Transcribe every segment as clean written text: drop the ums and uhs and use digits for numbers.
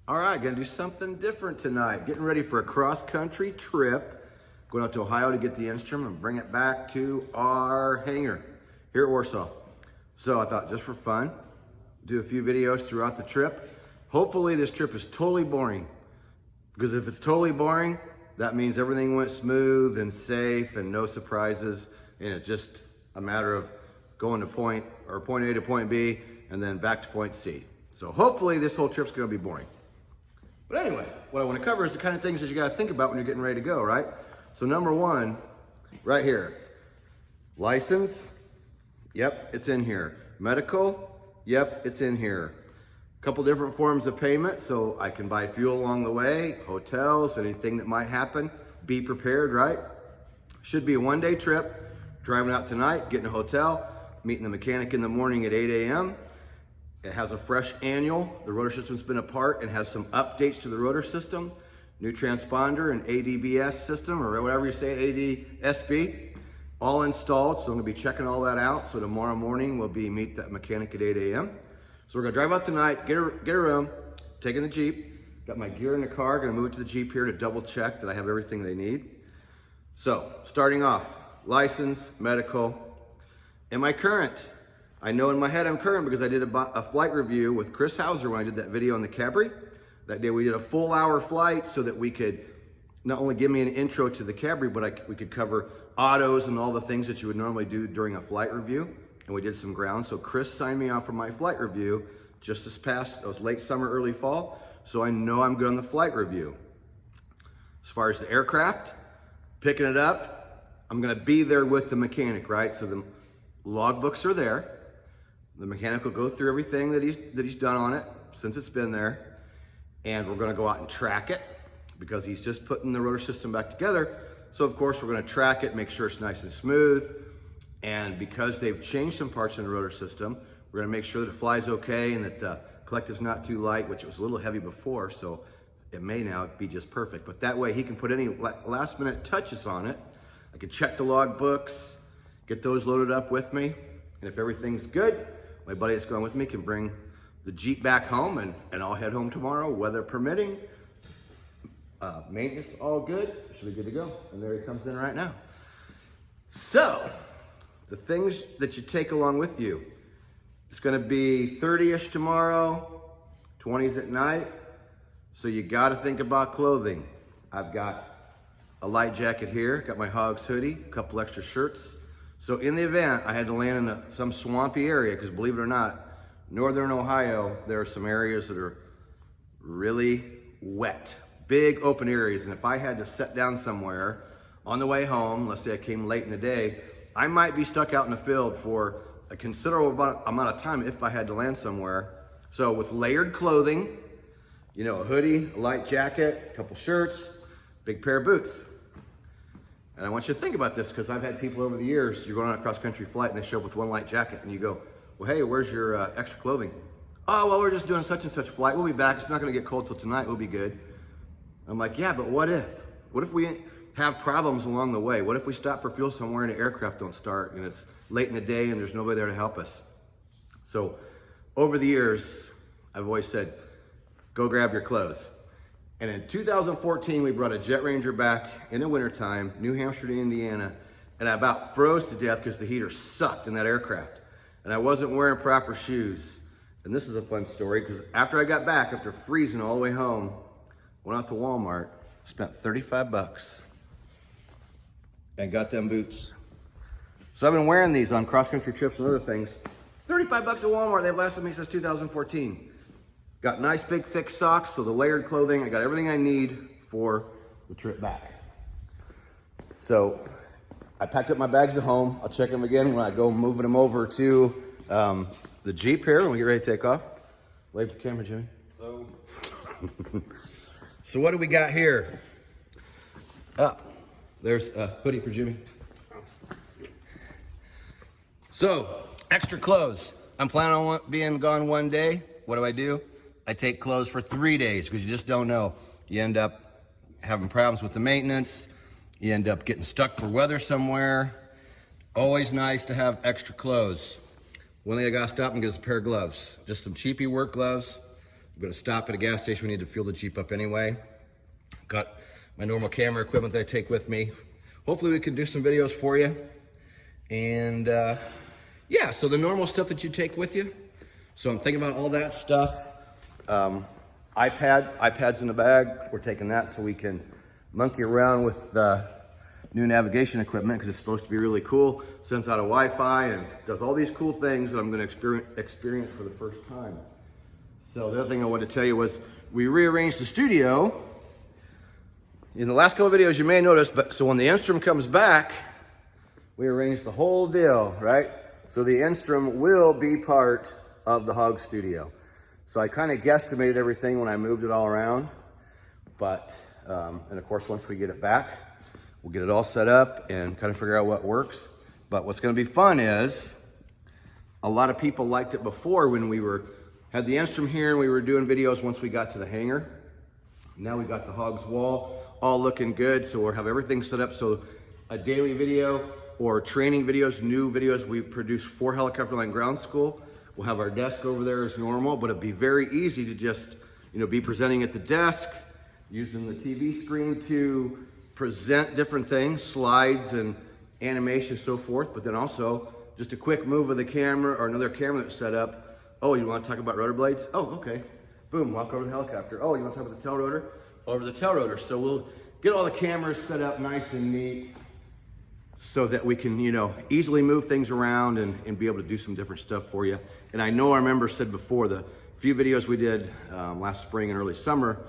All right, gonna do something different tonight. Getting ready for a cross-country trip. Going out to Ohio to get the instrument and bring it back to our hangar here at Warsaw. So I thought just for fun, do a few videos throughout the trip. Hopefully this trip is totally boring. Because if it's totally boring, that means everything went smooth and safe and no surprises. And it's just a matter of going to point A to point B and then back to point C. So hopefully this whole trip's gonna be boring. But anyway, what I want to cover is the kind of things that you got to think about when you're getting ready to go, right? So number one, right here, license, yep, it's in here. Medical, yep, it's in here. A couple different forms of payment, so I can buy fuel along the way, hotels, anything that might happen. Be prepared, right? Should be a one-day trip, driving out tonight, getting a hotel, meeting the mechanic in the morning at 8 a.m. It has a fresh annual. The rotor system's been apart and has some updates to the rotor system. New transponder and ADBS system, or whatever you say, ADSB, all installed. So I'm gonna be checking all that out. So tomorrow morning we'll be meet that mechanic at 8 a.m. So we're gonna drive out tonight, get a room, taking the Jeep. Got my gear in the car, gonna move it to the Jeep here to double check that I have everything they need. So starting off, license, medical. Am I current? I know in my head I'm current because I did a flight review with Chris Hauser when I did that video on the Cabri. That day we did a full hour flight so that we could not only give me an intro to the Cabri, but we could cover autos and all the things that you would normally do during a flight review. And we did some ground. So Chris signed me off for my flight review just this past, it was late summer, early fall. So I know I'm good on the flight review. As far as the aircraft, picking it up, I'm gonna be there with the mechanic, right? So the logbooks are there. The mechanic will go through everything that he's done on it since it's been there. And we're gonna go out and track it because he's just putting the rotor system back together. So of course we're gonna track it, make sure it's nice and smooth. And because they've changed some parts in the rotor system, we're gonna make sure that it flies okay and that the collective's not too light, which it was a little heavy before, so it may now be just perfect. But that way he can put any last minute touches on it. I can check the log books, get those loaded up with me. And if everything's good, my buddy that's going with me can bring the Jeep back home and I'll head home tomorrow, weather permitting. Maintenance all good, should be good to go. And there he comes in right now. So, the things that you take along with you. It's gonna be 30-ish tomorrow, 20s at night. So you gotta think about clothing. I've got a light jacket here, got my Hogs hoodie, a couple extra shirts. So in the event I had to land in some swampy area, because believe it or not, northern Ohio, there are some areas that are really wet, big open areas. And if I had to sit down somewhere on the way home, let's say I came late in the day, I might be stuck out in the field for a considerable amount of time if I had to land somewhere. So with layered clothing, you know, a hoodie, a light jacket, a couple shirts, big pair of boots. And I want you to think about this because I've had people over the years, you're going on a cross-country flight and they show up with one light jacket and you go, well, hey, where's your extra clothing? Oh, well, we're just doing such and such flight. We'll be back. It's not going to get cold till tonight. We'll be good. I'm like, yeah, but what if? What if we have problems along the way? What if we stop for fuel somewhere and the aircraft don't start and it's late in the day and there's nobody there to help us? So over the years, I've always said, go grab your clothes. And in 2014, we brought a Jet Ranger back in the wintertime, New Hampshire to Indiana, and I about froze to death because the heater sucked in that aircraft. And I wasn't wearing proper shoes. And this is a fun story because after I got back, after freezing all the way home, went out to Walmart, spent 35 bucks and got them boots. So I've been wearing these on cross-country trips and other things. 35 bucks at Walmart, they've lasted me since 2014. Got nice big thick socks, so the layered clothing, I got everything I need for the trip back. So I packed up my bags at home. I'll check them again when I go moving them over to the Jeep here when we get ready to take off. Wave to the camera, Jimmy. So what do we got here? There's a hoodie for Jimmy. So, extra clothes. I'm planning on being gone one day. What do? I take clothes for 3 days because you just don't know. You end up having problems with the maintenance. You end up getting stuck for weather somewhere. Always nice to have extra clothes. One thing I gotta stop and get is a pair of gloves. Just some cheapy work gloves. I'm gonna stop at a gas station. We need to fuel the Jeep up anyway. Got my normal camera equipment that I take with me. Hopefully we can do some videos for you. And yeah, so the normal stuff that you take with you. So I'm thinking about all that stuff. iPad's in the bag. We're taking that so we can monkey around with the new navigation equipment because it's supposed to be really cool. Sends out a Wi-Fi and does all these cool things that I'm gonna experience for the first time. So the other thing I wanted to tell you was we rearranged the studio. In the last couple of videos you may notice, but so when the Instrum comes back, we arranged the whole deal, right? So the Instrum will be part of the Hog Studio. So I kind of guesstimated everything when I moved it all around. But, and of course, once we get it back, we'll get it all set up and kind of figure out what works. But what's gonna be fun is, a lot of people liked it before when we had the Instrum here and we were doing videos once we got to the hangar. Now we got the Hog's wall all looking good. So we'll have everything set up. So a daily video or training videos, new videos, we produce for Helicopter Line Ground School. We'll have our desk over there as normal, but it'd be very easy to just, be presenting at the desk, using the TV screen to present different things, slides and animation, so forth. But then also just a quick move of the camera or another camera that's set up. Oh, you want to talk about rotor blades? Oh, okay. Boom, walk over to the helicopter. Oh, you want to talk about the tail rotor? Over the tail rotor. So we'll get all the cameras set up nice and neat so that we can, easily move things around and be able to do some different stuff for you. And I know our members said before, the few videos we did last spring and early summer,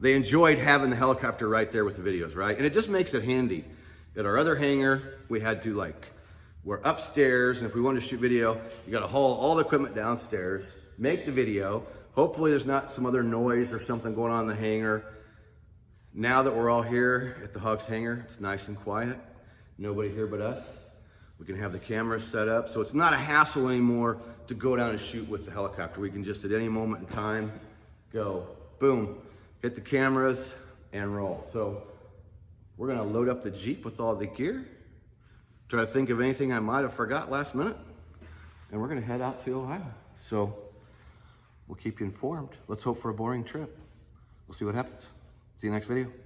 they enjoyed having the helicopter right there with the videos, right? And it just makes it handy. At our other hangar, we had to we're upstairs, and if we wanted to shoot video, you gotta haul all the equipment downstairs, make the video. Hopefully there's not some other noise or something going on in the hangar. Now that we're all here at the Hog's hangar, it's nice and quiet. Nobody here but us. We can have the cameras set up. So it's not a hassle anymore to go down and shoot with the helicopter. We can just at any moment in time, go, boom, hit the cameras and roll. So we're gonna load up the Jeep with all the gear, try to think of anything I might have forgot last minute, and we're gonna head out to Ohio. So we'll keep you informed. Let's hope for a boring trip. We'll see what happens. See you next video.